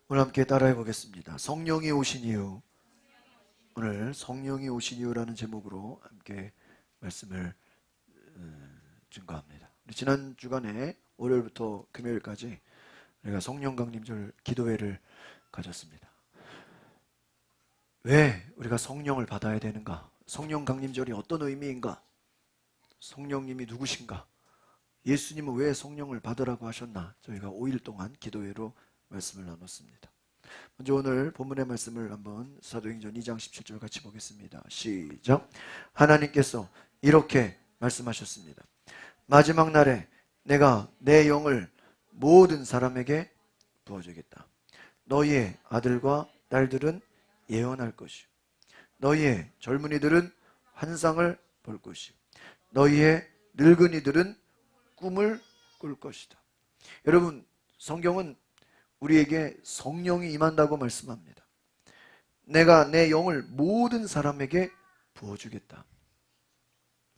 오늘 함께 따라해 보겠습니다. 성령이 오신 이유. 오늘 성령이 오신 이유라는 제목으로 함께 말씀을 증거합니다. 지난 주간에 월요일부터 금요일까지 우리가 성령 강림절 기도회를 가졌습니다. 왜 우리가 성령을 받아야 되는가? 성령 강림절이 어떤 의미인가? 성령님이 누구신가? 예수님은 왜 성령을 받으라고 하셨나? 저희가 5일 동안 기도회로 말씀을 나눴습니다. 먼저 오늘 본문의 말씀을 한번 사도행전 2장 17절 같이 보겠습니다. 시작. 하나님께서 이렇게 말씀하셨습니다. 마지막 날에 내가 내 영을 모든 사람에게 부어주겠다. 너희의 아들과 딸들은 예언할 것이요, 너희의 젊은이들은 환상을 볼 것이요, 너희의 늙은이들은 꿈을 꿀 것이다. 여러분, 성경은 우리에게 성령이 임한다고 말씀합니다. 내가 내 영을 모든 사람에게 부어주겠다.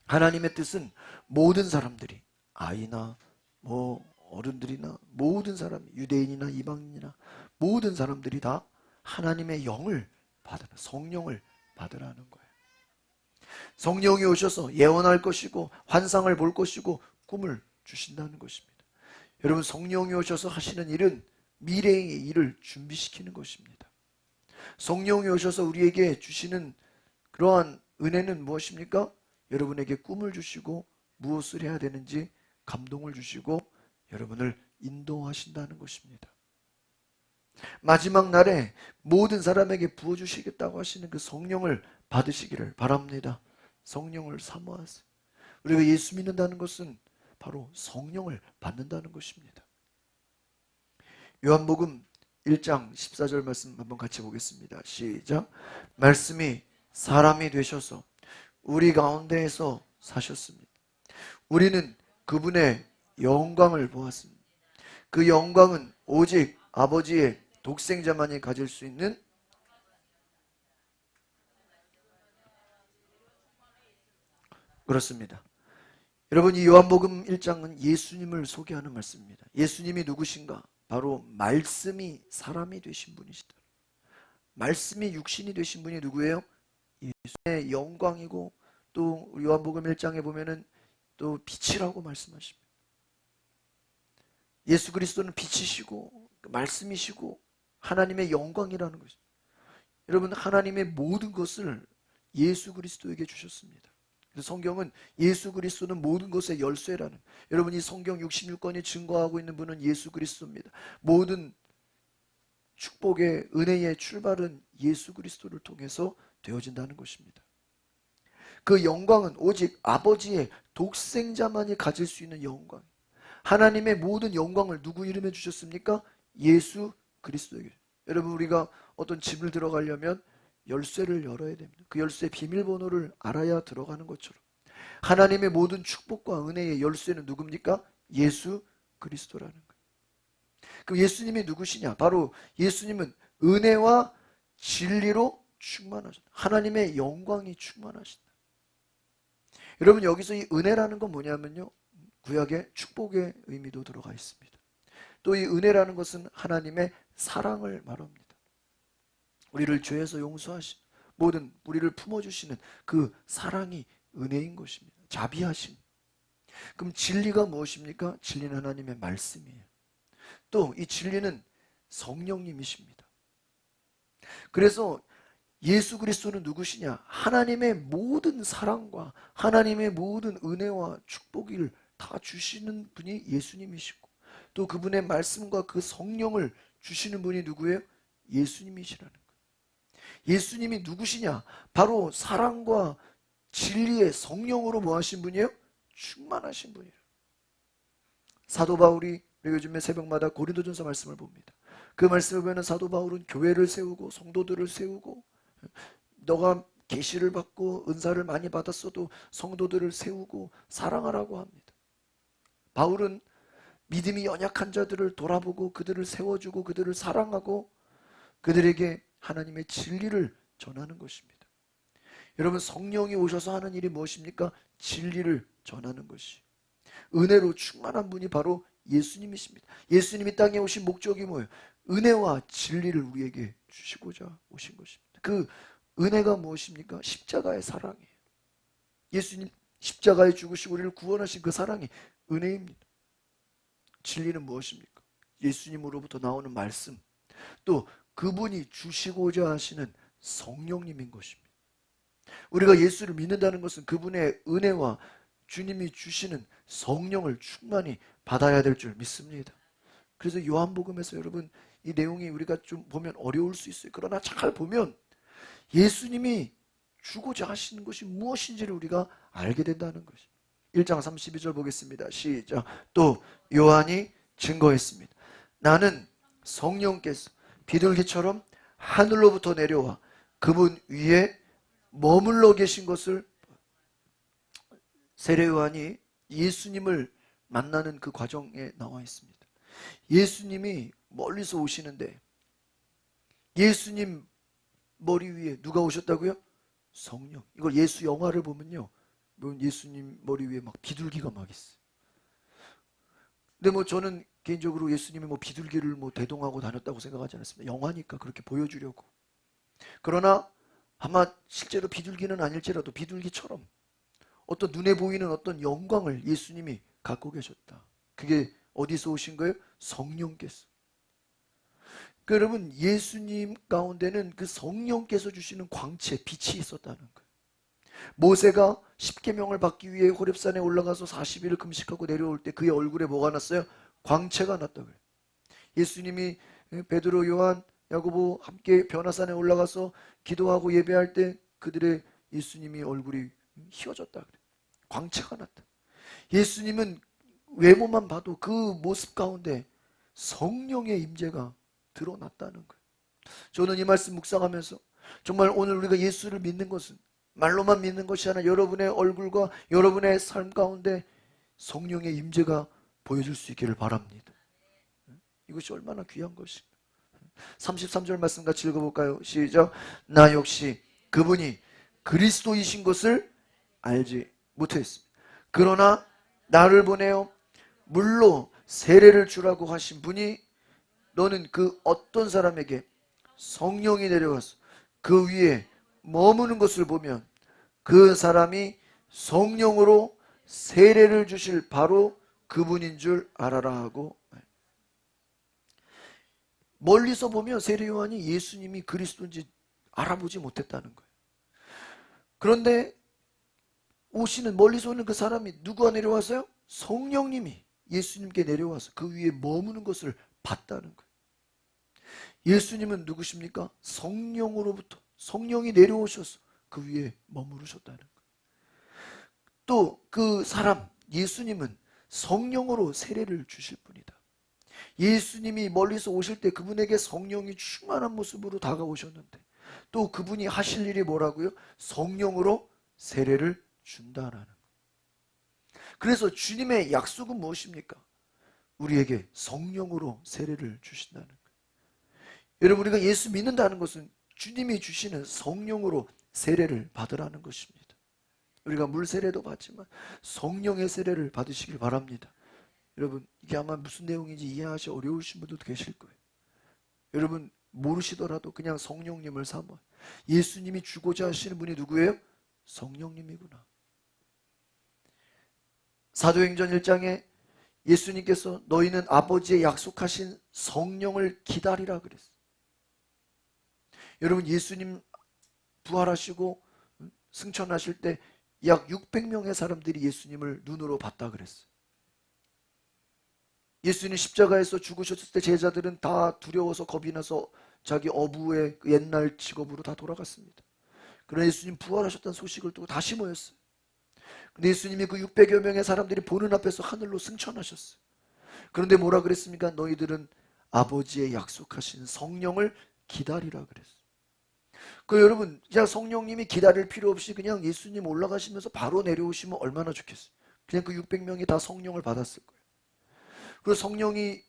하나님의 뜻은 모든 사람들이, 아이나 어른들이나 모든 사람, 유대인이나 이방인이나 모든 사람들이 다 하나님의 영을 받으라, 성령을 받으라는 거예요. 성령이 오셔서 예언할 것이고 환상을 볼 것이고 꿈을 주신다는 것입니다. 여러분, 성령이 오셔서 하시는 일은 미래의 일을 준비시키는 것입니다. 성령이 오셔서 우리에게 주시는 그러한 은혜는 무엇입니까? 여러분에게 꿈을 주시고 무엇을 해야 되는지 감동을 주시고 여러분을 인도하신다는 것입니다. 마지막 날에 모든 사람에게 부어주시겠다고 하시는 그 성령을 받으시기를 바랍니다. 성령을 사모하세요. 우리가 예수 믿는다는 것은 바로 성령을 받는다는 것입니다. 요한복음 1장 14절 말씀 한번 같이 보겠습니다. 시작. 말씀이 사람이 되셔서 우리 가운데에서 사셨습니다. 우리는 그분의 영광을 보았습니다. 그 영광은 오직 아버지의 독생자만이 가질 수 있는 그렇습니다. 여러분, 이 요한복음 1장은 예수님을 소개하는 말씀입니다. 예수님이 누구신가? 바로 말씀이 사람이 되신 분이시다. 말씀이 육신이 되신 분이 누구예요? 예수의 영광이고, 또 요한복음 1장에 보면은 또 빛이라고 말씀하십니다. 예수 그리스도는 빛이시고 말씀이시고 하나님의 영광이라는 것입니다. 여러분, 하나님의 모든 것을 예수 그리스도에게 주셨습니다. 성경은 예수 그리스도는 모든 것의 열쇠라는, 여러분, 이 성경 66권이 증거하고 있는 분은 예수 그리스도입니다. 모든 축복의 은혜의 출발은 예수 그리스도를 통해서 되어진다는 것입니다. 그 영광은 오직 아버지의 독생자만이 가질 수 있는 영광. 하나님의 모든 영광을 누구 이름에 주셨습니까? 예수 그리스도에게. 여러분, 우리가 어떤 집을 들어가려면 열쇠를 열어야 됩니다. 그 열쇠의 비밀번호를 알아야 들어가는 것처럼 하나님의 모든 축복과 은혜의 열쇠는 누굽니까? 예수 그리스도라는 거예요. 그럼 예수님이 누구시냐? 바로 예수님은 은혜와 진리로 충만하신다. 하나님의 영광이 충만하신다. 여러분, 여기서 이 은혜라는 건 뭐냐면요, 구약의 축복의 의미도 들어가 있습니다. 또 이 은혜라는 것은 하나님의 사랑을 말합니다. 우리를 죄에서 용서하신, 모든 우리를 품어주시는 그 사랑이 은혜인 것입니다. 자비하심. 그럼 진리가 무엇입니까? 진리는 하나님의 말씀이에요. 또 이 진리는 성령님이십니다. 그래서 예수 그리스도는 누구시냐? 하나님의 모든 사랑과 하나님의 모든 은혜와 축복을 다 주시는 분이 예수님이시고, 또 그분의 말씀과 그 성령을 주시는 분이 누구예요? 예수님이시라는 거예요. 예수님이 누구시냐? 바로 사랑과 진리의 성령으로 뭐 하신 분이에요? 충만하신 분이에요. 사도 바울이 우리 요즘에 새벽마다 고린도전서 말씀을 봅니다. 그 말씀을 보면 사도 바울은 교회를 세우고 성도들을 세우고, 너가 계시를 받고 은사를 많이 받았어도 성도들을 세우고 사랑하라고 합니다. 바울은 믿음이 연약한 자들을 돌아보고 그들을 세워주고 그들을 사랑하고 그들에게 하나님의 진리를 전하는 것입니다. 여러분, 성령이 오셔서 하는 일이 무엇입니까? 진리를 전하는 것이, 은혜로 충만한 분이 바로 예수님이십니다. 예수님이 땅에 오신 목적이 뭐예요? 은혜와 진리를 우리에게 주시고자 오신 것입니다. 그 은혜가 무엇입니까? 십자가의 사랑이에요. 예수님 십자가에 죽으시고 우리를 구원하신 그 사랑이 은혜입니다. 진리는 무엇입니까? 예수님으로부터 나오는 말씀, 또 그분이 주시고자 하시는 성령님인 것입니다. 우리가 예수를 믿는다는 것은 그분의 은혜와 주님이 주시는 성령을 충만히 받아야 될 줄 믿습니다. 그래서 요한복음에서 여러분 이 내용이 우리가 좀 보면 어려울 수 있어요. 그러나 잘 보면 예수님이 주고자 하시는 것이 무엇인지를 우리가 알게 된다는 것입니다. 1장 32절 보겠습니다. 시작. 또 요한이 증거했습니다. 나는 성령께서 비둘기처럼 하늘로부터 내려와 그분 위에 머물러 계신 것을, 세례 요한이 예수님을 만나는 그 과정에 나와 있습니다. 예수님이 멀리서 오시는데 예수님 머리 위에 누가 오셨다고요? 성령. 이걸 예수 영화를 보면요, 예수님 머리 위에 막 비둘기가 막 있어요. 근데 뭐 저는 개인적으로 예수님이 뭐 비둘기를 뭐 대동하고 다녔다고 생각하지 않았습니다. 영화니까 그렇게 보여주려고. 그러나 아마 실제로 비둘기는 아닐지라도 비둘기처럼 어떤 눈에 보이는 어떤 영광을 예수님이 갖고 계셨다. 그게 어디서 오신 거예요? 성령께서. 그러니까 여러분, 예수님 가운데는 그 성령께서 주시는 광채, 빛이 있었다는 거예요. 모세가 십계명을 받기 위해 호렙산에 올라가서 40일을 금식하고 내려올 때 그의 얼굴에 뭐가 났어요? 광채가 났다 그래요. 예수님이 베드로, 요한, 야고보 함께 변화산에 올라가서 기도하고 예배할 때 그들의 예수님이 얼굴이 휘어졌다 그래요. 광채가 났다. 예수님은 외모만 봐도 그 모습 가운데 성령의 임재가 드러났다는 거예요. 저는 이 말씀 묵상하면서 정말 오늘 우리가 예수를 믿는 것은 말로만 믿는 것이 아니라 여러분의 얼굴과 여러분의 삶 가운데 성령의 임재가 보여줄 수 있기를 바랍니다. 이것이 얼마나 귀한 것인가. 33절 말씀 같이 읽어볼까요? 시작. 나 역시 그분이 그리스도이신 것을 알지 못했습니다. 그러나 나를 보내어 물로 세례를 주라고 하신 분이, 너는 그 어떤 사람에게 성령이 내려와서 그 위에 머무는 것을 보면 그 사람이 성령으로 세례를 주실 바로 그분인 줄 알아라 하고, 멀리서 보면 세례 요한이 예수님이 그리스도인지 알아보지 못했다는 거예요. 그런데 오시는, 멀리서 오는 그 사람이 누가 내려와서요? 성령님이 예수님께 내려와서 그 위에 머무는 것을 봤다는 거예요. 예수님은 누구십니까? 성령으로부터 성령이 내려오셔서 그 위에 머무르셨다는 거예요. 또 그 사람 예수님은 성령으로 세례를 주실 분이다. 예수님이 멀리서 오실 때 그분에게 성령이 충만한 모습으로 다가오셨는데 또 그분이 하실 일이 뭐라고요? 성령으로 세례를 준다라는 거예요. 그래서 주님의 약속은 무엇입니까? 우리에게 성령으로 세례를 주신다는 거예요. 여러분, 우리가 예수 믿는다는 것은 주님이 주시는 성령으로 세례를 받으라는 것입니다. 우리가 물 세례도 받지만 성령의 세례를 받으시길 바랍니다. 여러분, 이게 아마 무슨 내용인지 이해하시 어려우신 분들도 계실 거예요. 여러분, 모르시더라도 그냥 성령님을 삼아, 예수님이 주고자 하시는 분이 누구예요? 성령님이구나. 사도행전 1장에 예수님께서 너희는 아버지의 약속하신 성령을 기다리라 그랬어요. 여러분, 예수님 부활하시고 승천하실 때 약 600명의 사람들이 예수님을 눈으로 봤다 그랬어요. 예수님 십자가에서 죽으셨을 때 제자들은 다 두려워서 겁이 나서 자기 어부의 옛날 직업으로 다 돌아갔습니다. 그러나 예수님 부활하셨다는 소식을 두고 다시 모였어요. 근데 예수님이 그 600여 명의 사람들이 보는 앞에서 하늘로 승천하셨어요. 그런데 뭐라 그랬습니까? 너희들은 아버지의 약속하신 성령을 기다리라 그랬어요. 그 여러분, 그냥 성령님이 기다릴 필요 없이 그냥 예수님 올라가시면서 바로 내려오시면 얼마나 좋겠어요. 그냥 그 600명이 다 성령을 받았을 거예요. 그리고 성령이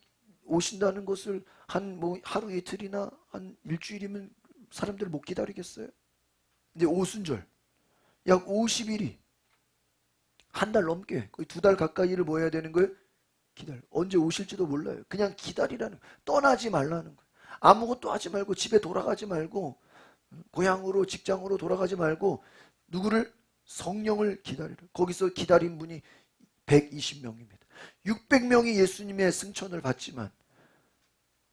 오신다는 것을 한 뭐 하루 이틀이나 한 일주일이면 사람들 못 기다리겠어요? 근데 오순절 약 50일이, 한 달 넘게 거의 2달 가까이를 뭐 해야 되는 거예요? 기다려. 언제 오실지도 몰라요. 그냥 기다리라는 거예요. 떠나지 말라는 거예요. 아무것도 하지 말고 집에 돌아가지 말고 고향으로 직장으로 돌아가지 말고 누구를? 성령을 기다리라. 거기서 기다린 분이 120명입니다. 600명이 예수님의 승천을 받지만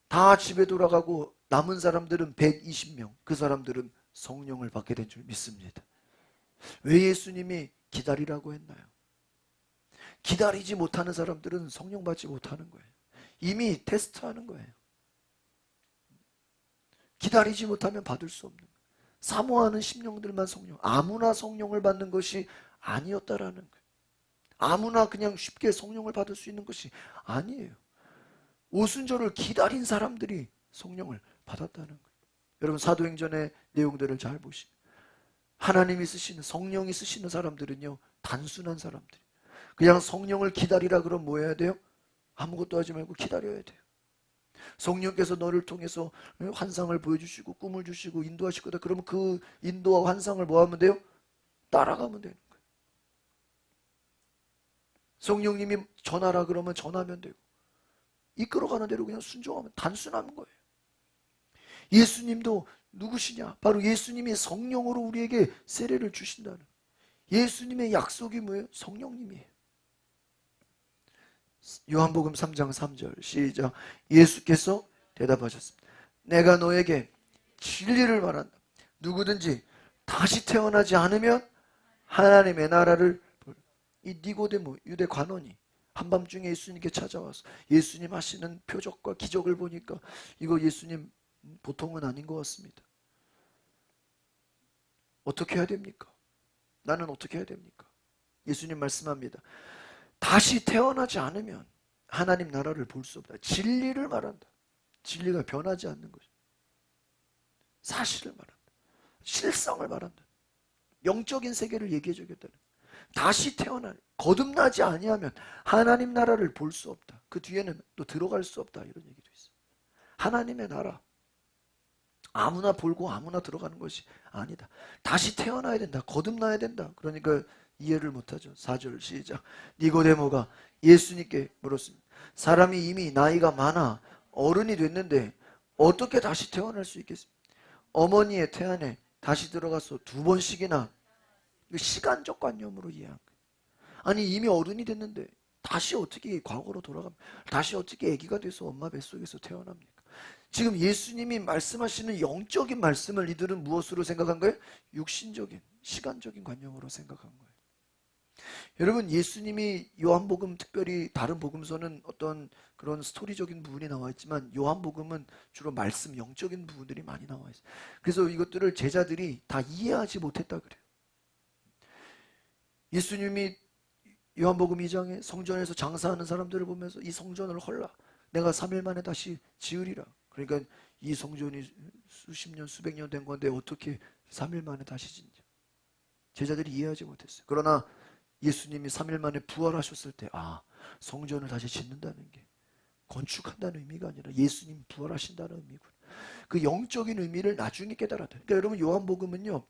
다 집에 돌아가고 남은 사람들은 120명. 그 사람들은 성령을 받게 된 줄 믿습니다. 왜 예수님이 기다리라고 했나요? 기다리지 못하는 사람들은 성령 받지 못하는 거예요. 이미 테스트하는 거예요. 기다리지 못하면 받을 수 없는 거예요. 사모하는 심령들만 성령, 아무나 성령을 받는 것이 아니었다라는 거예요. 아무나 그냥 쉽게 성령을 받을 수 있는 것이 아니에요. 오순절을 기다린 사람들이 성령을 받았다는 거예요. 여러분 사도행전의 내용들을 잘 보시면 하나님이 쓰시는, 성령이 쓰시는 사람들은요 단순한 사람들. 그냥 성령을 기다리라 그러면 뭐 해야 돼요? 아무것도 하지 말고 기다려야 돼요. 성령께서 너를 통해서 환상을 보여주시고 꿈을 주시고 인도하실 거다. 그러면 그 인도와 환상을 뭐 하면 돼요? 따라가면 되는 거예요. 성령님이 전하라 그러면 전하면 되고 이끌어가는 대로 그냥 순종하면 단순한 거예요. 예수님도 누구시냐? 바로 예수님이 성령으로 우리에게 세례를 주신다는, 예수님의 약속이 뭐예요? 성령님이에요. 요한복음 3장 3절 시작. 예수께서 대답하셨습니다. 내가 너에게 진리를 말한다. 누구든지 다시 태어나지 않으면 하나님의 나라를 이 니고데모 유대 관원이 한밤중에 예수님께 찾아와서 예수님 하시는 표적과 기적을 보니까 이거 예수님 보통은 아닌 것 같습니다. 어떻게 해야 됩니까? 나는 어떻게 해야 됩니까? 예수님 말씀합니다. 다시 태어나지 않으면 하나님 나라를 볼 수 없다. 진리를 말한다. 진리가 변하지 않는 거죠. 사실을 말한다. 실성을 말한다. 영적인 세계를 얘기해 주겠다는. 다시 태어나 거듭나지 아니하면 하나님 나라를 볼 수 없다. 그 뒤에는 또 들어갈 수 없다. 이런 얘기도 있어요. 하나님의 나라 아무나 볼고 아무나 들어가는 것이 아니다. 다시 태어나야 된다. 거듭나야 된다. 그러니까 이해를 못하죠. 4절 시작. 니고데모가 예수님께 물었습니다. 사람이 이미 나이가 많아 어른이 됐는데 어떻게 다시 태어날 수 있겠습니까? 어머니의 태안에 다시 들어가서 2번씩이나 시간적 관념으로 이해한 거예요. 아니 이미 어른이 됐는데 다시 어떻게 과거로 돌아갑니까? 다시 어떻게 아기가 돼서 엄마 뱃속에서 태어납니까? 지금 예수님이 말씀하시는 영적인 말씀을 이들은 무엇으로 생각한 거예요? 육신적인, 시간적인 관념으로 생각한 거예요. 여러분 예수님이 요한복음 특별히 다른 복음서는 어떤 그런 스토리적인 부분이 나와 있지만 요한복음은 주로 말씀 영적인 부분들이 많이 나와 있어요. 그래서 이것들을 제자들이 다 이해하지 못했다 그래요. 예수님이 요한복음 2장에 성전에서 장사하는 사람들을 보면서 이 성전을 헐라 내가 3일 만에 다시 지으리라. 그러니까 이 성전이 수십 년 수백 년 된 건데 어떻게 3일 만에 다시 짓냐. 제자들이 이해하지 못했어요. 그러나 예수님이 3일 만에 부활하셨을 때 성전을 다시 짓는다는 게 건축한다는 의미가 아니라 예수님 부활하신다는 의미구나. 그 영적인 의미를 나중에 깨달았다. 그러니까 여러분 요한복음은요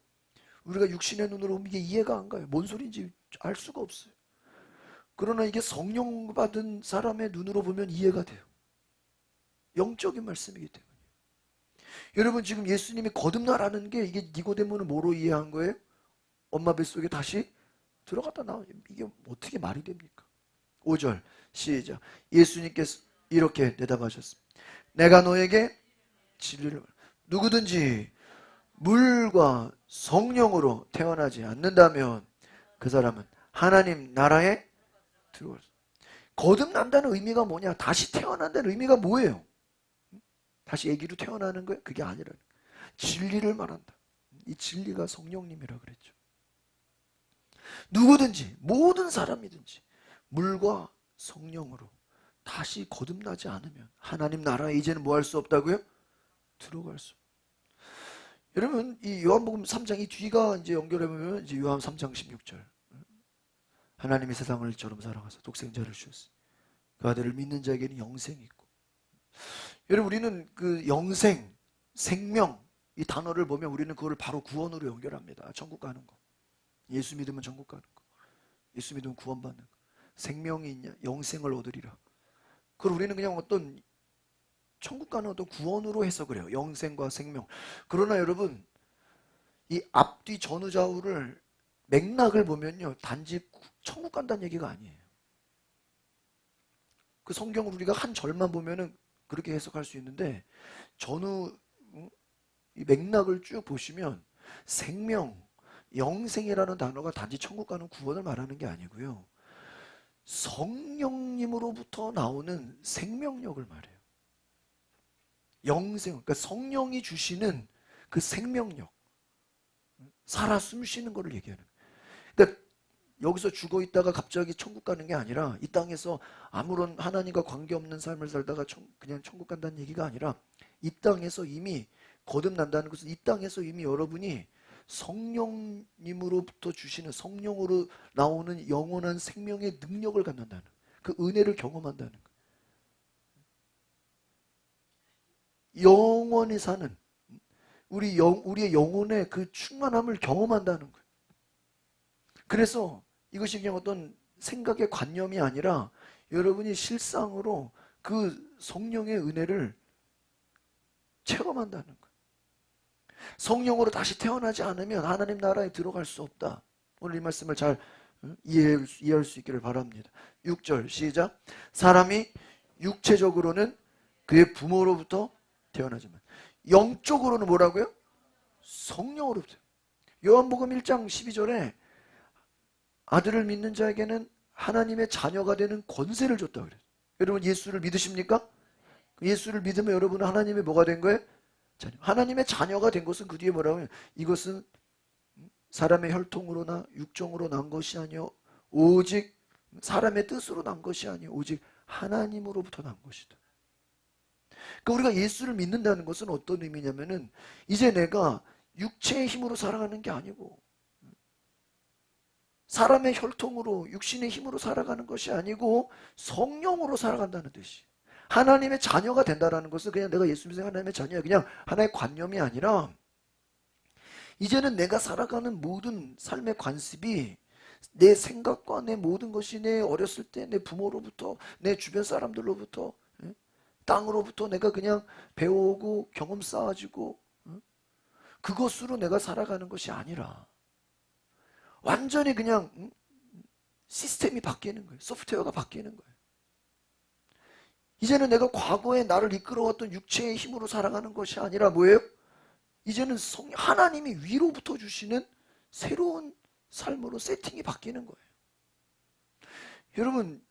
우리가 육신의 눈으로 보면 이게 이해가 안 가요. 뭔 소리인지 알 수가 없어요. 그러나 이게 성령 받은 사람의 눈으로 보면 이해가 돼요. 영적인 말씀이기 때문에. 여러분 지금 예수님이 거듭나라는 게 이게 니고데모는 뭐로 이해한 거예요? 엄마 뱃속에 다시 들어갔다 나와. 이게 어떻게 말이 됩니까? 5절 시작. 예수님께서 이렇게 대답하셨습니다. 내가 너에게 진리를 누구든지 물과 성령으로 태어나지 않는다면 그 사람은 하나님 나라에 들어갈 수. 거듭난다는 의미가 뭐냐? 다시 태어난다는 의미가 뭐예요? 다시 아기로 태어나는 거예요? 그게 아니라 진리를 말한다. 이 진리가 성령님이라 그랬죠. 누구든지 모든 사람이든지 물과 성령으로 다시 거듭나지 않으면 하나님 나라에 이제는 뭐 할 수 없다고요? 들어갈 수. 여러분 이 요한복음 3장 이 뒤가 이제 연결해 보면 이제 요한 3장 16절. 하나님이 세상을 이처럼 사랑하사 독생자를 주셨으니 그 아들을 믿는 자에게는 영생이 있고. 여러분 우리는 그 영생, 생명 이 단어를 보면 우리는 그거를 바로 구원으로 연결합니다. 천국 가는 거. 예수 믿으면 천국 가는 거. 예수 믿으면 구원받는 거. 생명이 있냐? 영생을 얻으리라. 그걸 우리는 그냥 어떤 천국 가는 어떤 구원으로 해석을 해요. 영생과 생명. 그러나 여러분, 이 앞뒤 전후좌우를 맥락을 보면요, 단지 천국 간다는 얘기가 아니에요. 그 성경을 우리가 한 절만 보면은 그렇게 해석할 수 있는데, 전후 이 맥락을 쭉 보시면 생명, 영생이라는 단어가 단지 천국 가는 구원을 말하는 게 아니고요, 성령님으로부터 나오는 생명력을 말해요. 영생, 그러니까 성령이 주시는 그 생명력, 살아 숨쉬는 거를 얘기하는 거예요. 그러니까 여기서 죽어 있다가 갑자기 천국 가는 게 아니라, 이 땅에서 아무런 하나님과 관계없는 삶을 살다가 그냥 천국 간다는 얘기가 아니라, 이 땅에서 이미 거듭난다는 것은 이 땅에서 이미 여러분이 성령님으로부터 주시는, 성령으로 나오는 영원한 생명의 능력을 갖는다는, 그 은혜를 경험한다는 거예요. 영원히 사는, 우리의 영혼의 그 충만함을 경험한다는 거예요. 그래서 이것이 그냥 어떤 생각의 관념이 아니라 여러분이 실상으로 그 성령의 은혜를 체험한다는 거예요. 성령으로 다시 태어나지 않으면 하나님 나라에 들어갈 수 없다. 오늘 이 말씀을 잘 이해할 수 있기를 바랍니다. 6절 시작. 사람이 육체적으로는 그의 부모로부터 태어나지만 영적으로는 뭐라고요? 성령으로부터. 요한복음 1장 12절에 아들을 믿는 자에게는 하나님의 자녀가 되는 권세를 줬다고 그래요. 여러분 예수를 믿으십니까? 예수를 믿으면 여러분은 하나님의 뭐가 된 거예요? 자녀. 하나님의 자녀가 된 것은 그 뒤에 뭐라고 하면, 이것은 사람의 혈통으로나 육정으로 난 것이 아니요 오직 사람의 뜻으로 난 것이 아니요 오직 하나님으로부터 난 것이다. 그러니까 우리가 예수를 믿는다는 것은 어떤 의미냐면은, 이제 내가 육체의 힘으로 살아가는 게 아니고 사람의 혈통으로 육신의 힘으로 살아가는 것이 아니고 성령으로 살아간다는 뜻이. 하나님의 자녀가 된다는 것은 그냥 내가 예수 믿는 하나님의 자녀야, 그냥 하나의 관념이 아니라, 이제는 내가 살아가는 모든 삶의 관습이, 내 생각과 내 모든 것이 내 어렸을 때 내 부모로부터, 내 주변 사람들로부터, 땅으로부터 내가 그냥 배워오고 경험 쌓아지고 그것으로 내가 살아가는 것이 아니라 완전히 그냥 시스템이 바뀌는 거예요. 소프트웨어가 바뀌는 거예요. 이제는 내가 과거에 나를 이끌어왔던 육체의 힘으로 살아가는 것이 아니라 뭐예요? 이제는 하나님이 위로부터 주시는 새로운 삶으로 세팅이 바뀌는 거예요. 여러분,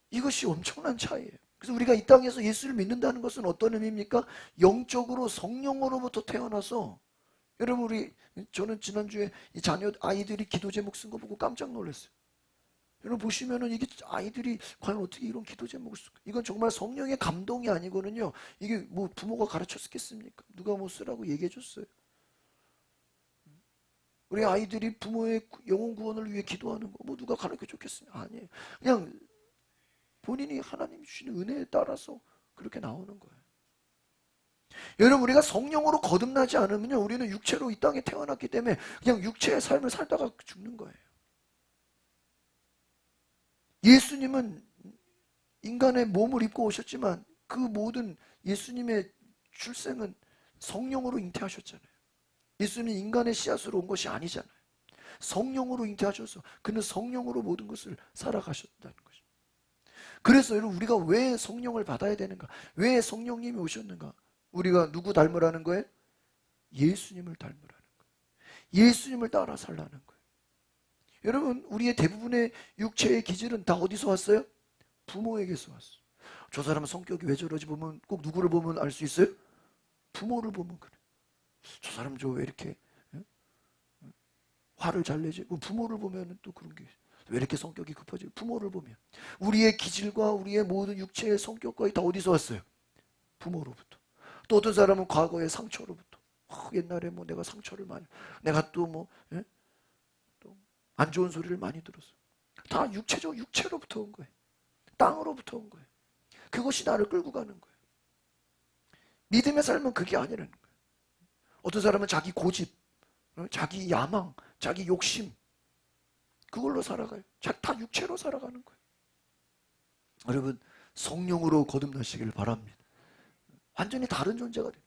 이것이 엄청난 차이예요. 그래서 우리가 이 땅에서 예수를 믿는다는 것은 어떤 의미입니까? 영적으로 성령으로부터 태어나서, 여러분 저는 지난주에 이 아이들이 기도 제목 쓴 거 보고 깜짝 놀랐어요. 여러분 보시면은 이게 아이들이 과연 어떻게 이런 기도 제목을 쓸까? 이건 정말 성령의 감동이 아니거든요. 이게 뭐 부모가 가르쳤겠습니까? 누가 뭐 쓰라고 얘기해 줬어요. 우리 아이들이 부모의 영혼 구원을 위해 기도하는 거 뭐 누가 가르쳐 줬겠습니까? 아니에요. 그냥 본인이 하나님 주시는 은혜에 따라서 그렇게 나오는 거예요. 여러분 우리가 성령으로 거듭나지 않으면요, 우리는 육체로 이 땅에 태어났기 때문에 그냥 육체의 삶을 살다가 죽는 거예요. 예수님은 인간의 몸을 입고 오셨지만 그 모든 예수님의 출생은 성령으로 잉태하셨잖아요. 예수님은 인간의 씨앗으로 온 것이 아니잖아요. 성령으로 잉태하셔서 그는 성령으로 모든 것을 살아가셨다는 거죠. 그래서 여러분 우리가 왜 성령을 받아야 되는가? 왜 성령님이 오셨는가? 우리가 누구 닮으라는 거예요? 예수님을 닮으라는 거예요. 예수님을 따라 살라는 거예요. 여러분 우리의 대부분의 육체의 기질은 다 어디서 왔어요? 부모에게서 왔어요. 저 사람은 성격이 왜 저러지 보면 꼭 누구를 보면 알 수 있어요? 부모를 보면 그래. 저 사람 저 왜 이렇게 화를 잘 내지? 부모를 보면 또 그런 게 왜 이렇게 성격이 급하지? 부모를 보면. 우리의 기질과 우리의 모든 육체의 성격과 다 어디서 왔어요? 부모로부터. 또 어떤 사람은 과거의 상처로부터. 옛날에 뭐 내가 상처를 많이, 내가 또 뭐 또 안 좋은 소리를 많이 들었어. 다 육체로부터 온 거예요. 땅으로부터 온 거예요. 그것이 나를 끌고 가는 거예요. 믿음의 삶은 그게 아니라는 거예요. 어떤 사람은 자기 고집, 자기 야망, 자기 욕심, 그걸로 살아가요. 다 육체로 살아가는 거예요. 여러분, 성령으로 거듭나시길 바랍니다. 완전히 다른 존재가 돼요.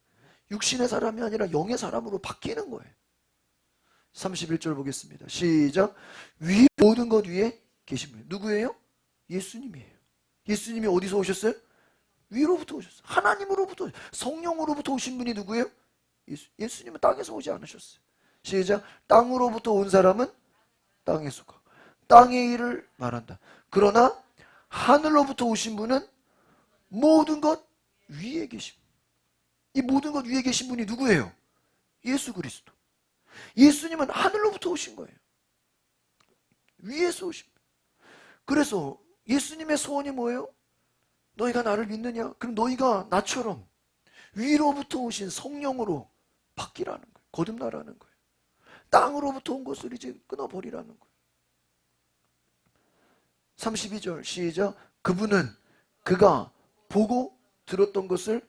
육신의 사람이 아니라 영의 사람으로 바뀌는 거예요. 31절 보겠습니다. 시작. 위 모든 것 위에 계신 분 누구예요? 예수님이에요. 예수님이 어디서 오셨어요? 위로부터 오셨어요. 하나님으로부터, 성령으로부터 오신 분이 누구예요? 예수님은 땅에서 오지 않으셨어요. 시작. 땅으로부터 온 사람은 땅에 속하고 땅의 일을 말한다. 그러나 하늘로부터 오신 분은 모든 것 위에 계신 분. 이 모든 것 위에 계신 분이 누구예요? 예수 그리스도. 예수님은 하늘로부터 오신 거예요. 위에서 오신 분. 그래서 예수님의 소원이 뭐예요? 너희가 나를 믿느냐? 그럼 너희가 나처럼 위로부터 오신 성령으로 바뀌라는 거예요. 거듭나라는 거예요. 땅으로부터 온 것을 이제 끊어버리라는 거예요. 32절 시작. 그분은 그가 보고 들었던 것을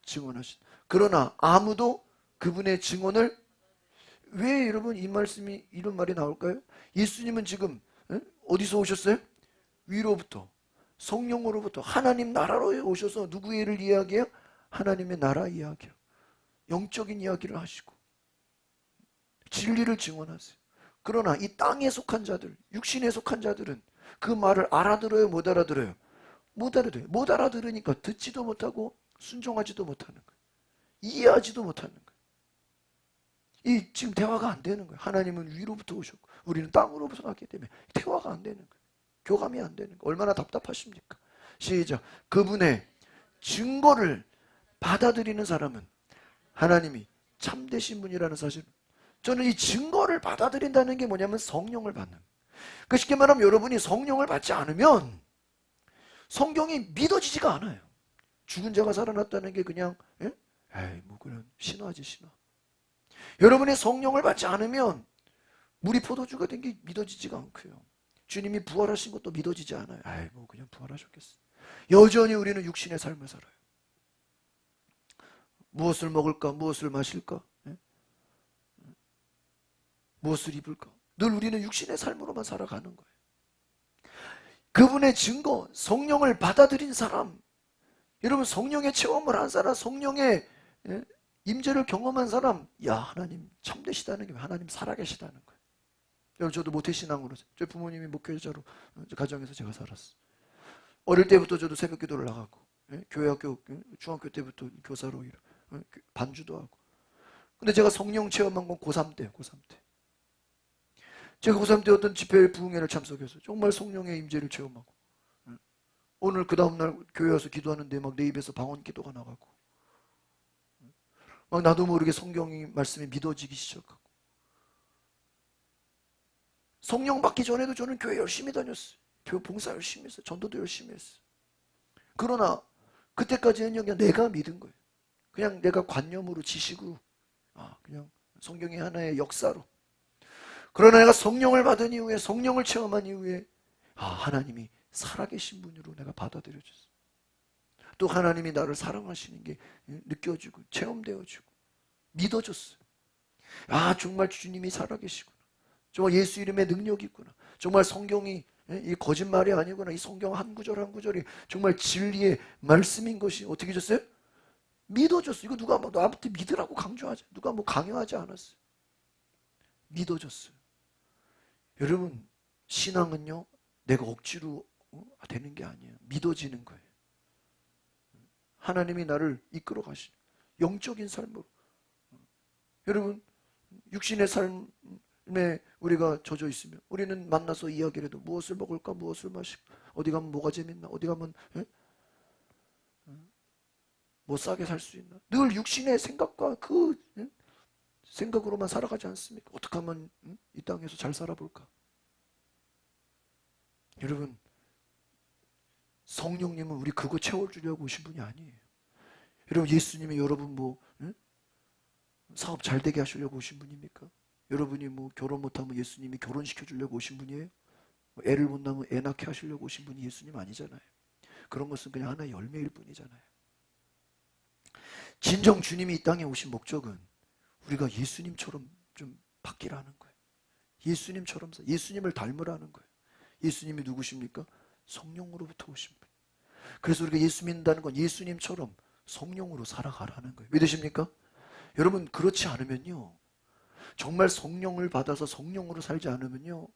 증언하신다. 그러나 아무도 그분의 증언을 왜 여러분 이 말씀이 이런 말이 나올까요? 예수님은 지금 어디서 오셨어요? 위로부터 성령으로부터 하나님 나라로 오셔서 누구의 일을 이야기해요? 하나님의 나라 이야기요. 영적인 이야기를 하시고 진리를 증언하세요. 그러나 이 땅에 속한 자들, 육신에 속한 자들은 그 말을 알아들어요? 못 알아들어요? 못 알아들어요. 못 알아들으니까 듣지도 못하고 순종하지도 못하는 거예요. 이해하지도 못하는 거예요. 이 지금 대화가 안 되는 거예요. 하나님은 위로부터 오셨고 우리는 땅으로부터 왔기 때문에 대화가 안 되는 거예요. 교감이 안 되는 거예요. 얼마나 답답하십니까? 시작. 그분의 증거를 받아들이는 사람은 하나님이 참되신 분이라는 사실. 저는 이 증거를 받아들인다는 게 뭐냐면 성령을 받는. 그 쉽게 말하면 여러분이 성령을 받지 않으면 성경이 믿어지지가 않아요. 죽은 자가 살아났다는 게 그냥 에이 뭐 그냥 신화지 신화. 여러분이 성령을 받지 않으면 물이 포도주가 된 게 믿어지지가 않고요. 주님이 부활하신 것도 믿어지지 않아요. 아이 뭐 그냥 부활하셨겠어. 여전히 우리는 육신의 삶을 살아요. 무엇을 먹을까? 무엇을 마실까? 무엇을 입을까? 늘 우리는 육신의 삶으로만 살아가는 거예요. 그분의 증거, 성령을 받아들인 사람, 여러분 성령의 체험을 한 사람, 성령의 임재를 경험한 사람, 야 하나님 참되시다는 게 하나님 살아계시다는 거예요. 여러분 저도 모태신앙으로 저희 부모님이 목회자로 가정에서 제가 살았어요. 어릴 때부터 저도 새벽 기도를 나가고 교회 학교 중학교 때부터 교사로 반주도 하고. 근데 제가 성령 체험한 건 고3 때예요. 고3 때. 제가 고3 때 어떤 집회 부흥회를 참석해서 정말 성령의 임재를 체험하고 오늘 그 다음날 교회 와서 기도하는데 막 내 입에서 방언 기도가 나가고 막 나도 모르게 성경이 말씀이 믿어지기 시작하고 성령 받기 전에도 저는 교회 열심히 다녔어요. 교회 봉사 열심히 했어요. 전도도 열심히 했어요. 그러나 그때까지는 그냥 내가 믿은 거예요. 그냥 내가 관념으로 지식으로 그냥 성경의 하나의 역사로. 그러나 내가 성령을 받은 이후에 성령을 체험한 이후에 하나님이 살아계신 분으로 내가 받아들여졌어요. 또 하나님이 나를 사랑하시는 게 느껴지고 체험되어지고 믿어졌어요. 정말 주님이 살아계시구나. 정말 예수 이름의 능력이 있구나. 정말 성경이 이 거짓말이 아니구나. 이 성경 한 구절 한 구절이 정말 진리의 말씀인 것이 어떻게 졌어요? 믿어졌어요. 이거 누가 나한테 믿으라고 강조하지, 누가 강요하지 않았어요. 믿어졌어요. 여러분 신앙은요 내가 억지로 되는 게 아니에요. 믿어지는 거예요. 하나님이 나를 이끌어 가시는 영적인 삶으로. 여러분 육신의 삶에 우리가 젖어 있으면 우리는 만나서 이야기를 해도 무엇을 먹을까 무엇을 마실까 어디 가면 뭐가 재밌나 어디 가면 뭐 싸게 살 수 있나 늘 육신의 생각과 그 생각으로만 살아가지 않습니까? 어떻게 하면 이 땅에서 잘 살아볼까? 여러분 성령님은 우리 그거 채워주려고 오신 분이 아니에요. 여러분 예수님이 여러분 사업 잘 되게 하시려고 오신 분입니까? 여러분이 결혼 못하면 예수님이 결혼시켜 주려고 오신 분이에요? 애를 못 낳으면 애 낳게 하시려고 오신 분이 예수님 아니잖아요. 그런 것은 그냥 하나의 열매일 뿐이잖아요. 진정 주님이 이 땅에 오신 목적은 우리가 예수님처럼 좀 바뀌라는 거예요. 예수님처럼 예수님을 닮으라는 거예요. 예수님이 누구십니까? 성령으로부터 오신 분. 그래서 우리가 예수 믿는다는 건 예수님처럼 성령으로 살아가라는 거예요. 믿으십니까? 여러분, 그렇지 않으면요, 정말 성령을 받아서 성령으로 살지 않으면요,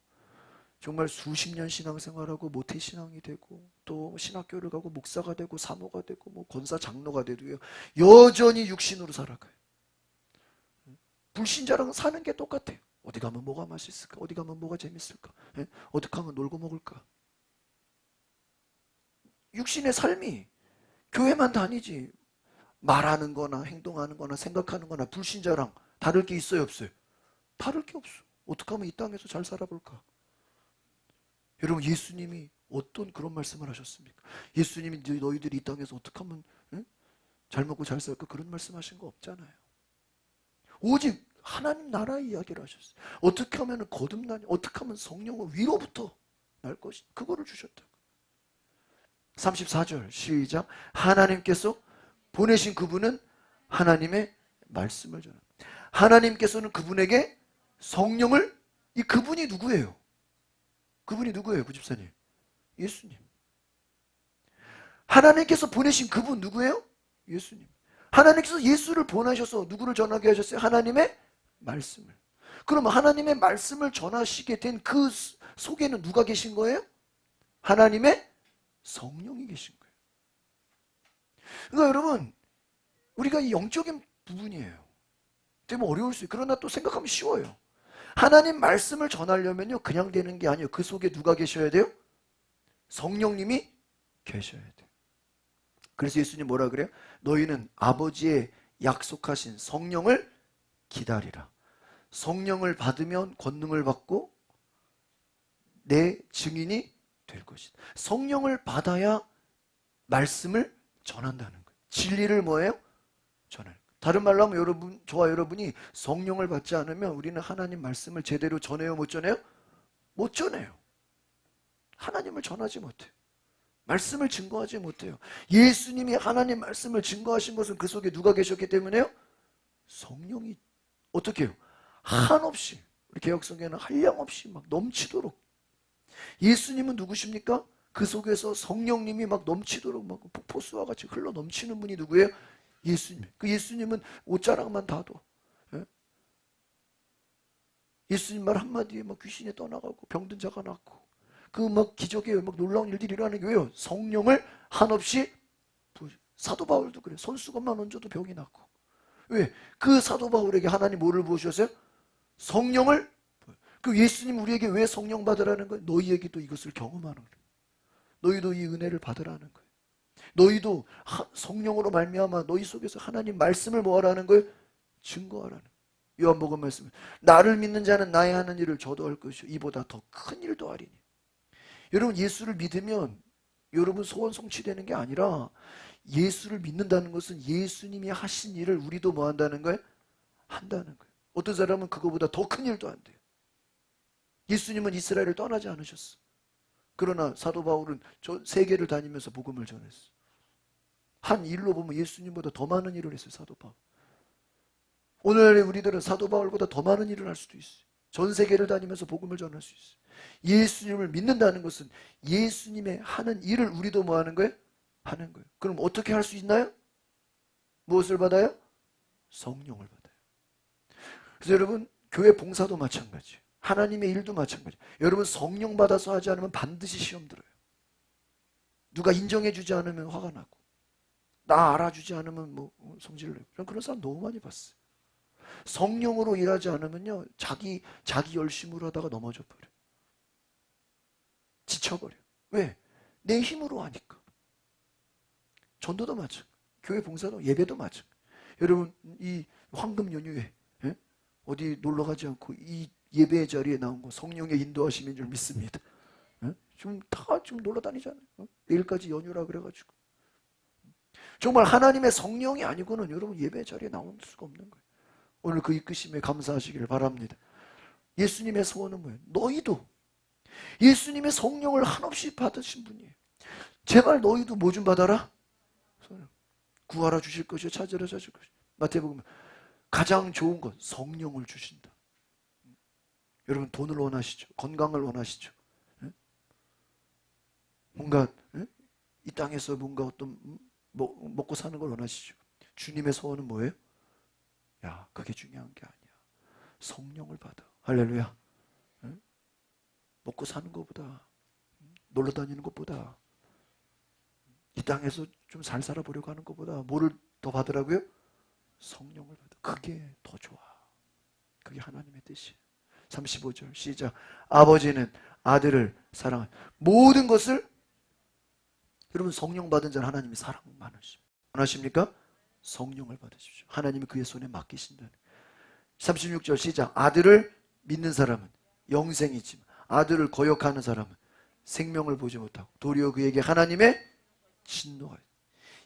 정말 수십 년 신앙생활하고 모태신앙이 되고 또 신학교를 가고 목사가 되고 사모가 되고 뭐 권사 장로가 돼도요, 여전히 육신으로 살아가요. 불신자랑 사는 게 똑같아요. 어디 가면 뭐가 맛있을까? 어디 가면 뭐가 재밌을까? 예? 어떻게 하면 놀고 먹을까? 육신의 삶이 교회만 다니지 말하는 거나 행동하는 거나 생각하는 거나 불신자랑 다를 게 있어요, 없어요? 다를 게 없어. 어떻게 하면 이 땅에서 잘 살아볼까? 여러분, 예수님이 어떤 그런 말씀을 하셨습니까? 예수님이 너희들이 이 땅에서 어떻게 하면 잘 먹고 잘 살까? 그런 말씀하신 거 없잖아요. 오직 하나님 나라의 이야기를 하셨어요. 어떻게 하면 거듭나냐? 어떻게 하면 성령은 위로부터 날 것이? 그거를 주셨다고. 34절 시작. 하나님께서 보내신 그분은 하나님의 말씀을 전합니다. 하나님께서는 그분에게 성령을, 이 그분이 누구예요? 그분이 누구예요, 구집사님? 예수님. 하나님께서 보내신 그분 누구예요? 예수님. 하나님께서 예수를 보내셔서 누구를 전하게 하셨어요? 하나님의 말씀을. 그럼 하나님의 말씀을 전하시게 된 그 속에는 누가 계신 거예요? 하나님의 성령이 계신 거예요. 그러니까 여러분, 우리가 이 영적인 부분이에요. 되면 어려울 수 있어요. 그러나 또 생각하면 쉬워요. 하나님 말씀을 전하려면요, 그냥 되는 게 아니에요. 그 속에 누가 계셔야 돼요? 성령님이 계셔야 돼요. 그래서 예수님 뭐라 그래요? 너희는 아버지의 약속하신 성령을 기다리라. 성령을 받으면 권능을 받고 내 증인이 될 것이다. 성령을 받아야 말씀을 전한다는 거예요. 진리를 뭐예요? 전하는 거예요. 다른 말로 하면 여러분, 저와 여러분이 성령을 받지 않으면 우리는 하나님 말씀을 제대로 전해요? 못 전해요? 못 전해요. 하나님을 전하지 못해요. 말씀을 증거하지 못해요. 예수님이 하나님 말씀을 증거하신 것은 그 속에 누가 계셨기 때문에요? 성령이 어떻게 해요? 한없이, 우리 개혁성경에는 한량없이 막 넘치도록. 예수님은 누구십니까? 그 속에서 성령님이 막 넘치도록 막 폭포수와 같이 흘러 넘치는 분이 누구예요? 예수님. 그 예수님은 옷자락만 닿아도, 예? 예수님 말 한마디에 막 귀신이 떠나가고 병든 자가 낫고 그 막 기적에 막 놀라운 일들이 일어나는 게 왜요? 성령을 한없이 사도 바울도 그래. 손수건만 얹어도 병이 낫고. 왜? 그 사도 바울에게 하나님 뭐를 부으셨어요? 성령을. 그 예수님 우리에게 왜 성령 받으라는 거예요? 너희에게도 이것을 경험하는 거예요. 너희도 이 은혜를 받으라는 거예요. 너희도 성령으로 말미암아 너희 속에서 하나님 말씀을 뭐하라는 거예요? 증거하라는 거예요. 요한복음 말씀, 나를 믿는 자는 나의 하는 일을 저도 할 것이요 이보다 더 큰 일도 하리니. 여러분, 예수를 믿으면 여러분 소원 성취되는 게 아니라, 예수를 믿는다는 것은 예수님이 하신 일을 우리도 뭐 한다는 거예요? 한다는 거예요. 어떤 사람은 그거보다 더 큰 일도 안 돼요. 예수님은 이스라엘을 떠나지 않으셨어. 그러나 사도 바울은 저 세계를 다니면서 복음을 전했어. 한 일로 보면 예수님보다 더 많은 일을 했어요, 사도 바울. 오늘의 우리들은 사도 바울보다 더 많은 일을 할 수도 있어요. 전 세계를 다니면서 복음을 전할 수 있어요. 예수님을 믿는다는 것은 예수님의 하는 일을 우리도 뭐 하는 거예요? 하는 거예요. 그럼 어떻게 할 수 있나요? 무엇을 받아요? 성령을 받아요. 그래서 여러분, 교회 봉사도 마찬가지예요. 하나님의 일도 마찬가지예요. 여러분, 성령 받아서 하지 않으면 반드시 시험 들어요. 누가 인정해 주지 않으면 화가 나고, 나 알아주지 않으면 뭐 성질 내고, 그런 사람 너무 많이 봤어요. 성령으로 일하지 않으면요, 자기 열심으로 하다가 넘어져 버려. 지쳐버려. 왜? 내 힘으로 하니까. 전도도 마찬가지, 교회 봉사도, 예배도 마찬가지. 여러분, 이 황금 연휴에 어디 놀러 가지 않고 이 예배의 자리에 나온 거 성령의 인도하심인 줄 믿습니다. 지금 다 지금 놀러 다니잖아요. 내일까지 연휴라 그래가지고. 정말 하나님의 성령이 아니고는 여러분 예배 자리에 나올 수가 없는 거예요. 오늘 그 이끄심에 감사하시기를 바랍니다. 예수님의 소원은 뭐예요? 너희도 예수님의 성령을 한없이 받으신 분이에요. 제발 너희도 뭐 좀 받아라? 구하라 주실 것이요 찾으라 찾을 것이요. 마태복음 가장 좋은 건 성령을 주신다. 여러분, 돈을 원하시죠? 건강을 원하시죠? 뭔가 이 땅에서 뭔가 어떤 먹고 사는 걸 원하시죠. 주님의 소원은 뭐예요? 야, 그게 중요한 게 아니야. 성령을 받아. 할렐루야. 응? 먹고 사는 것보다, 놀러 다니는 것보다, 이 땅에서 좀 잘 살아보려고 하는 것보다 뭐를 더 받으라고요? 성령을 받아. 그게 더 좋아. 그게 하나님의 뜻이에요. 35절 시작. 아버지는 아들을 사랑한 모든 것을, 여러분 성령 받은 자는 하나님이 사랑 많으십니다. 원하십니까? 성령을 받으십시오. 하나님이 그의 손에 맡기신다는. 36절 시작. 아들을 믿는 사람은 영생이지만 아들을 거역하는 사람은 생명을 보지 못하고 도리어 그에게 하나님의 진노가 있다.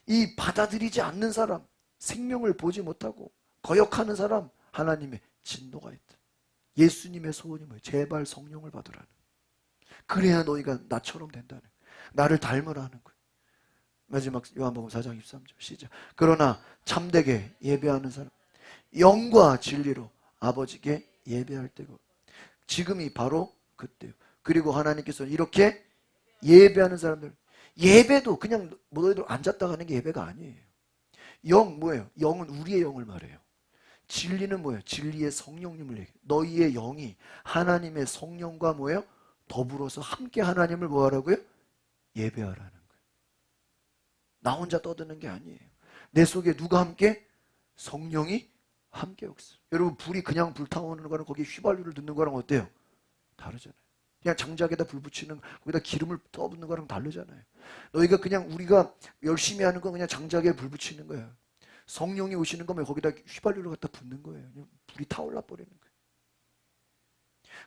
이 받아들이지 않는 사람, 생명을 보지 못하고 거역하는 사람, 하나님의 진노가 있다. 예수님의 소원이 뭐예요? 제발 성령을 받으라는. 그래야 너희가 나처럼 된다는. 나를 닮으라는 거예요. 마지막 요한복음 4장 23절 시작. 그러나 참되게 예배하는 사람, 영과 진리로 아버지께 예배할 때고, 지금이 바로 그때요. 그리고 하나님께서는 이렇게 예배하는 사람들, 예배도 그냥 너희들 앉았다 가는 게 예배가 아니에요. 영 뭐예요? 영은 우리의 영을 말해요. 진리는 뭐예요? 진리의 성령님을 얘기해요. 너희의 영이 하나님의 성령과 뭐예요? 더불어서 함께 하나님을 뭐 하라고요? 예배하라는 거예요. 나 혼자 떠드는 게 아니에요. 내 속에 누가 함께? 성령이 함께 역사. 여러분 불이 그냥 불타오르는 거랑 거기에 휘발유를 넣는 거랑 어때요? 다르잖아요. 그냥 장작에다 불 붙이는, 거기다 기름을 떠붓는 거랑 다르잖아요. 너희가 그냥, 우리가 열심히 하는 건 그냥 장작에 불 붙이는 거예요. 성령이 오시는 거면 거기다 휘발유를 갖다 붓는 거예요. 불이 타올라 버리는 거예요.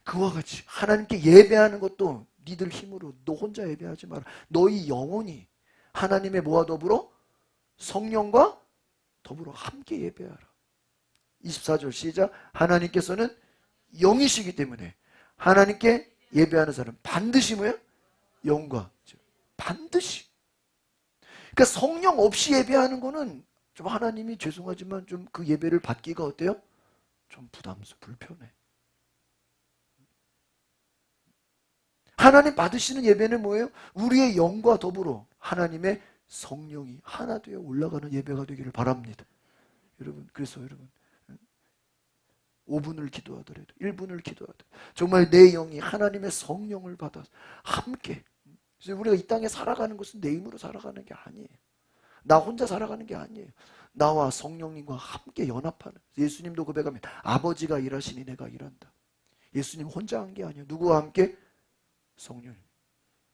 그와 같이 하나님께 예배하는 것도 니들 힘으로, 너 혼자 예배하지 마라. 너희 영혼이 하나님의 뭐와 더불어? 성령과 더불어 함께 예배하라. 24절 시작. 하나님께서는 영이시기 때문에 하나님께 예배하는 사람 반드시 뭐예요? 영과. 반드시. 그러니까 성령 없이 예배하는 거는 좀 하나님이 죄송하지만 좀 그 예배를 받기가 어때요? 좀 부담스러워, 불편해. 하나님 받으시는 예배는 뭐예요? 우리의 영과 더불어 하나님의 성령이 하나 되어 올라가는 예배가 되기를 바랍니다. 여러분, 그래서 여러분 5분을 기도하더라도 1분을 기도하더라도 정말 내 영이 하나님의 성령을 받아서 함께, 그래서 우리가 이 땅에 살아가는 것은 내 힘으로 살아가는 게 아니에요. 나 혼자 살아가는 게 아니에요. 나와 성령님과 함께 연합하는. 예수님도 고백합니다. 아버지가 일하시니 내가 일한다. 예수님 혼자 한 게 아니에요. 누구와 함께? 성령.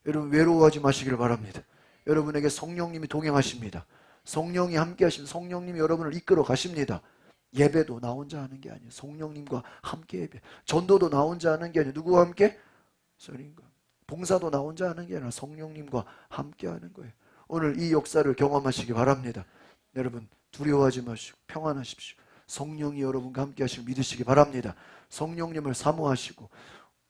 여러분 외로워하지 마시길 바랍니다. 여러분에게 성령님이 동행하십니다. 성령이 함께 하시면 성령님이 여러분을 이끌어 가십니다. 예배도 나 혼자 하는 게 아니에요. 성령님과 함께 예배. 전도도 나 혼자 하는 게 아니에요. 누구와 함께? 성령님과. 봉사도 나 혼자 하는 게 아니라 성령님과 함께 하는 거예요. 오늘 이 역사를 경험하시기 바랍니다. 여러분 두려워하지 마시고 평안하십시오. 성령이 여러분과 함께 하시길 믿으시기 바랍니다. 성령님을 사모하시고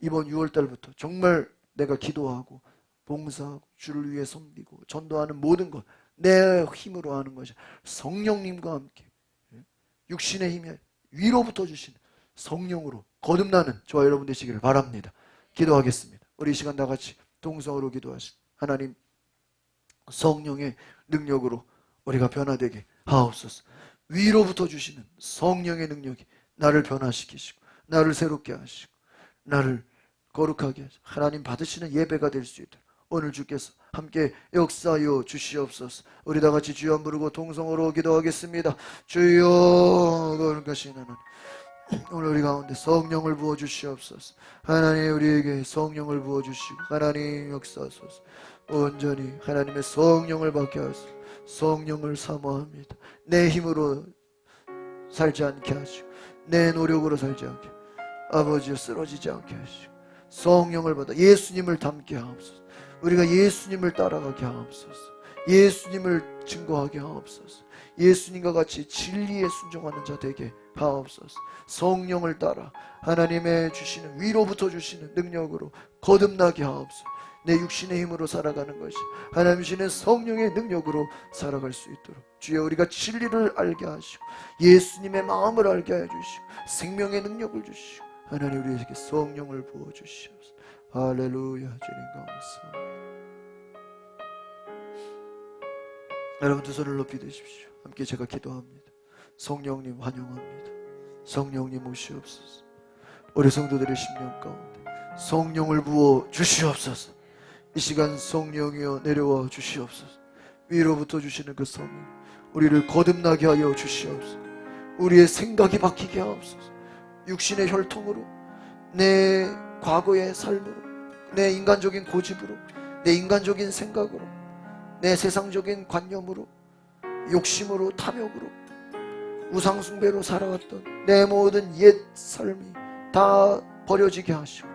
이번 6월달부터 정말 내가 기도하고 봉사하고 주를 위해 섬기고 전도하는 모든 것 내 힘으로 하는 것이 성령님과 함께 육신의 힘이 위로부터 주시는 성령으로 거듭나는 저와 여러분 되시기를 바랍니다. 기도하겠습니다. 우리 이 시간 다 같이 동성으로 기도하시고 하나님 성령의 능력으로 우리가 변화되게 하옵소서. 위로부터 주시는 성령의 능력이 나를 변화시키시고 나를 새롭게 하시고 나를 거룩하게 하시고 하나님 받으시는 예배가 될 수 있도록 오늘 주께서 함께 역사하여 주시옵소서. 우리 다 같이 주여 부르고 동성으로 기도하겠습니다. 주여 거룩하신 하나님, 오늘 우리 가운데 성령을 부어주시옵소서. 하나님 우리에게 성령을 부어주시고 하나님 역사하소서. 온전히 하나님의 성령을 받게 하소서. 성령을 사모합니다. 내 힘으로 살지 않게 하시고 내 노력으로 살지 않게, 아버지여 쓰러지지 않게 하시고 성령을 받아 예수님을 닮게 하옵소서. 우리가 예수님을 따라가게 하옵소서. 예수님을 증거하게 하옵소서. 예수님과 같이 진리에 순종하는 자 되게 하옵소서. 성령을 따라 하나님의 주시는 위로부터 주시는 능력으로 거듭나게 하옵소서. 내 육신의 힘으로 살아가는 것이 하나님 주시는 성령의 능력으로 살아갈 수 있도록 주여 우리가 진리를 알게 하시고 예수님의 마음을 알게 해주시고 생명의 능력을 주시고 하나님 우리에게 성령을 부어주시옵소서. 할렐루야. 주님 감사합니다. 여러분 두 손을 높이 드십시오. 함께 제가 기도합니다. 성령님 환영합니다. 성령님 오시옵소서. 우리 성도들의 심령 가운데 성령을 부어 주시옵소서. 이 시간 성령이여 내려와 주시옵소서. 위로부터 주시는 그 성령 우리를 거듭나게 하여 주시옵소서. 우리의 생각이 바뀌게 하옵소서. 육신의 혈통으로, 내 과거의 삶으로, 내 인간적인 고집으로, 내 인간적인 생각으로, 내 세상적인 관념으로, 욕심으로, 탐욕으로, 우상숭배로 살아왔던 내 모든 옛 삶이 다 버려지게 하시고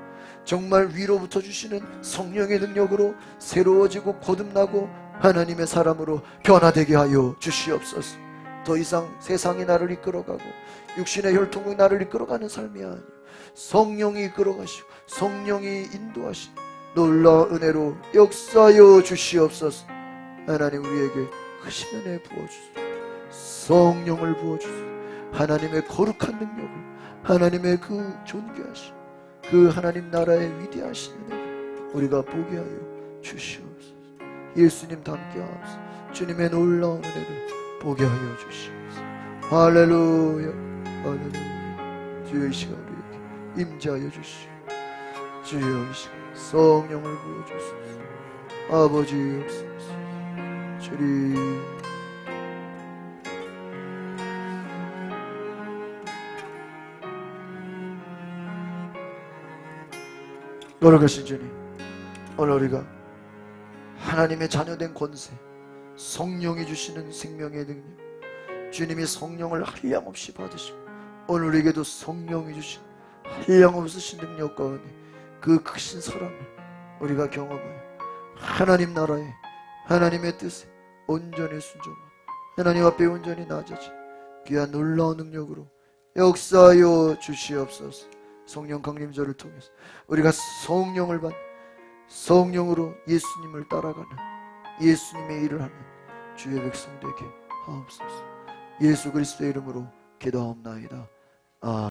정말 위로부터 주시는 성령의 능력으로 새로워지고 거듭나고 하나님의 사람으로 변화되게 하여 주시옵소서. 더 이상 세상이 나를 이끌어가고 육신의 혈통이 나를 이끌어가는 삶이 아니요 성령이 이끌어가시고 성령이 인도하시고 놀라운 은혜로 역사하여 주시옵소서. 하나님 우리에게 크신 은혜 부어주소서. 성령을 부어주소서. 하나님의 거룩한 능력을, 하나님의 그 존귀하신 그 하나님 나라의 위대하신 은혜를 우리가 보게 하여 주시옵소서. 예수님 닮게 하옵소서. 주님의 놀라운 은혜를 보게 하여 주시옵소서. 할렐루야, 할렐루야. 주여 이 시간 우리에게 임재하여 주시오. 주여 이 시간 성령을 부어주소서. 아버지 없소서. 주님 거룩하신 주님, 오늘 우리가 하나님의 자녀된 권세, 성령이 주시는 생명의 능력, 주님이 성령을 한량없이 받으시고 오늘 우리에게도 성령이 주신 한량없으신 능력 가운데 그 크신 사랑을 우리가 경험하여 하나님 나라에, 하나님의 뜻에 온전히 순종하고 하나님 앞에 온전히 낮아진 귀한 놀라운 능력으로 역사하여 주시옵소서. 성령 강림절을 통해서 우리가 성령을 받는, 성령으로 예수님을 따라가는, 예수님의 일을 하는 주의 백성 되게 하옵소서. 예수 그리스도의 이름으로 기도하옵나이다. 아멘.